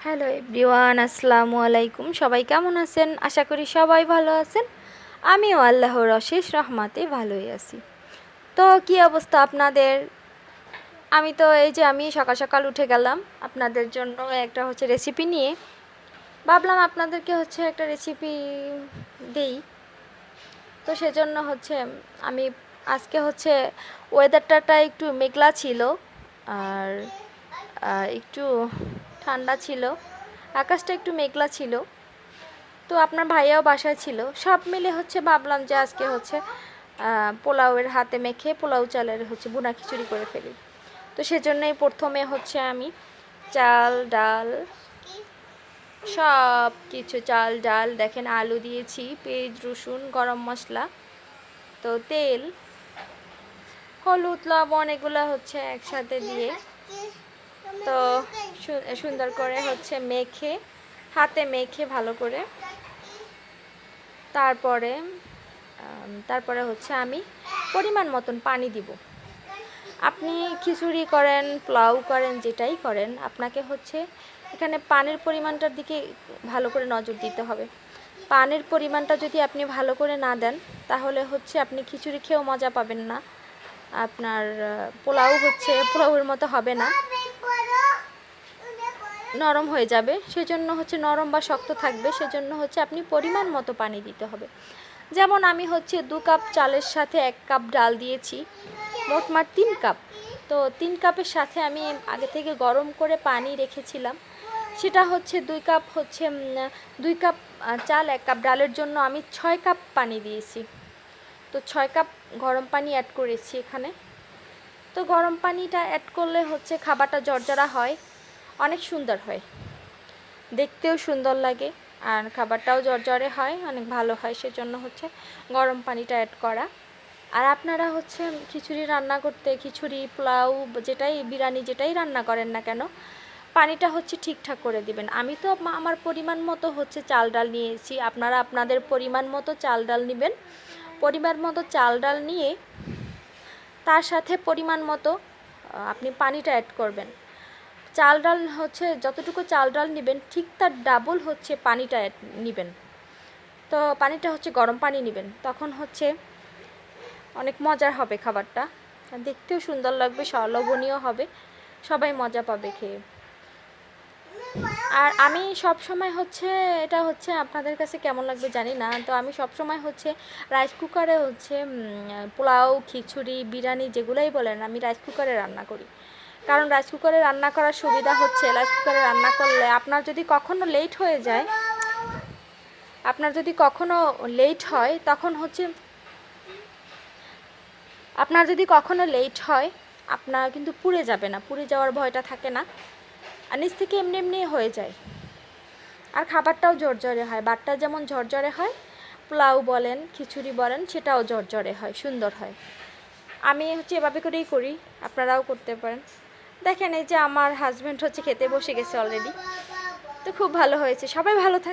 Hello everyone, আসসালামু আলাইকুম। সবাই কেমন আছেন? আশা করি সবাই ভালো আছেন। আমিও আল্লাহর অশেষ রহমতে ভালোই আছি। তো কি অবস্থা আপনাদের? আমি সকাল সকাল উঠে গেলাম আপনাদের জন্য একটা রেসিপি নিয়ে। ভাবলাম আপনাদেরকে একটা রেসিপি দেই। তো সেজন্য আমি আজকে ওয়েদারটা একটু মেঘলা ছিল, আর একটু ঠান্ডা ছিল, আকাশটা একটু মেঘলা ছিল। তো আপনার ভাইয়াও বাসায় ছিল, সব মিলে ভাবলাম যে আজকে পোলাওয়ের হাতে মেখে পোলাও চালের বুনা খিচুড়ি করে ফেলি। তো সেজন্যই প্রথমে আমি চাল ডাল সব কিছু, চাল ডাল দেখেন, আলু দিয়েছি, পেঁয়াজ রসুন গরম মশলা, তো তেল হলুদ লবণ এগুলো একসাথে দিয়ে তো সুন্দর করে মেখে, হাতে মেখে ভালো করে তারপরে আমি পরিমাণ মতন পানি দিব। আপনি খিচুড়ি করেন, পোলাও করেন, যেটাই করেন, আপনাকে এখানে পানির পরিমাণটার দিকে ভালো করে নজর দিতে হবে। পানির পরিমাণটা যদি আপনি ভালো করে না দেন, তাহলে আপনি খিচুড়ি খেয়েও মজা পাবেন না, আপনার পোলাওয়ের মতো হবে না, নরম হয়ে যাবে। সেজন্য নরম বা শক্ত থাকবে, সেজন্য আপনি পরিমাণ মতো পানি দিতে হবে। যেমন আমি 2 কাপ চালের সাথে 1 কাপ ডাল দিয়েছি, মোটমাট 3 কাপ। তো 3 কাপের সাথে আমি আগে থেকে গরম করে পানি রেখেছিলাম, সেটা 2 কাপ 2 কাপ চাল 1 কাপ ডালের জন্য আমি 6 কাপ পানি দিয়েছি। তো 6 কাপ গরম পানি অ্যাড করেছি এখানে। তো গরম পানিটা অ্যাড করলে খাবারটা জর্জরা হয়, অনেক সুন্দর হয়, দেখতেও সুন্দর লাগে, আর খাবারটাও জর্জরে হয়, অনেক ভালো হয়। সেজন্য গরম পানিটা অ্যাড করা। আর আপনারা খিচুড়ি রান্না করতে, খিচুড়ি পোলাও যেটাই, বিরিয়ানি যেটাই রান্না করেন না কেন, পানিটা ঠিকঠাক করে দিবেন। আমি তো আমার পরিমাণ মতো চাল ডাল নিয়েছি, আপনারা আপনাদের পরিমাণ মতো চাল ডাল নেবেন। পরিমাণ মতো চাল ডাল নিয়ে তার সাথে পরিমাণ মতো আপনি পানিটা অ্যাড করবেন। চাল ডাল যতটুকু চাল ডাল নেবেন, ঠিক তার ডাবল পানিটা নেবেন। তো পানিটা গরম পানি নেবেন, তখন অনেক মজার হবে খাবারটা, দেখতেও সুন্দর লাগবে, লোভনীয় হবে, সবাই মজা পাবে খেয়ে। আর আমি সব সময় এটা আপনাদের কাছে কেমন লাগবে জানি না, তো আমি সব সময় রাইস কুকারে পোলাও, খিচুড়ি, বিরিয়ানি যেগুলোই বলেন, আমি রাইস কুকারে রান্না করি। কারণ রাইস কুকারে রান্না করার সুবিধা রাইস কুকারে রান্না করলে আপনার যদি কখনো লেট হয়, তখন আপনার কিন্তু পুড়ে যাবে না, পুড়ে যাওয়ার ভয়টা থাকে না, আর নিচ থেকে এমনি এমনি হয়ে যায়, আর খাবারটাও ঝরঝরে হয়। ভাতটা যেমন ঝরঝরে হয়, পোলাও বলেন, খিচুড়ি বলেন, সেটাও ঝরঝরে হয়, সুন্দর হয়। আমি এভাবে করেই করি, আপনারাও করতে পারেন। দেখেন, এই যে আমার হাজব্যান্ড খেতে বসে গেছে অলরেডি। তো খুব ভালো হয়েছে, সবাই ভালো থাকে।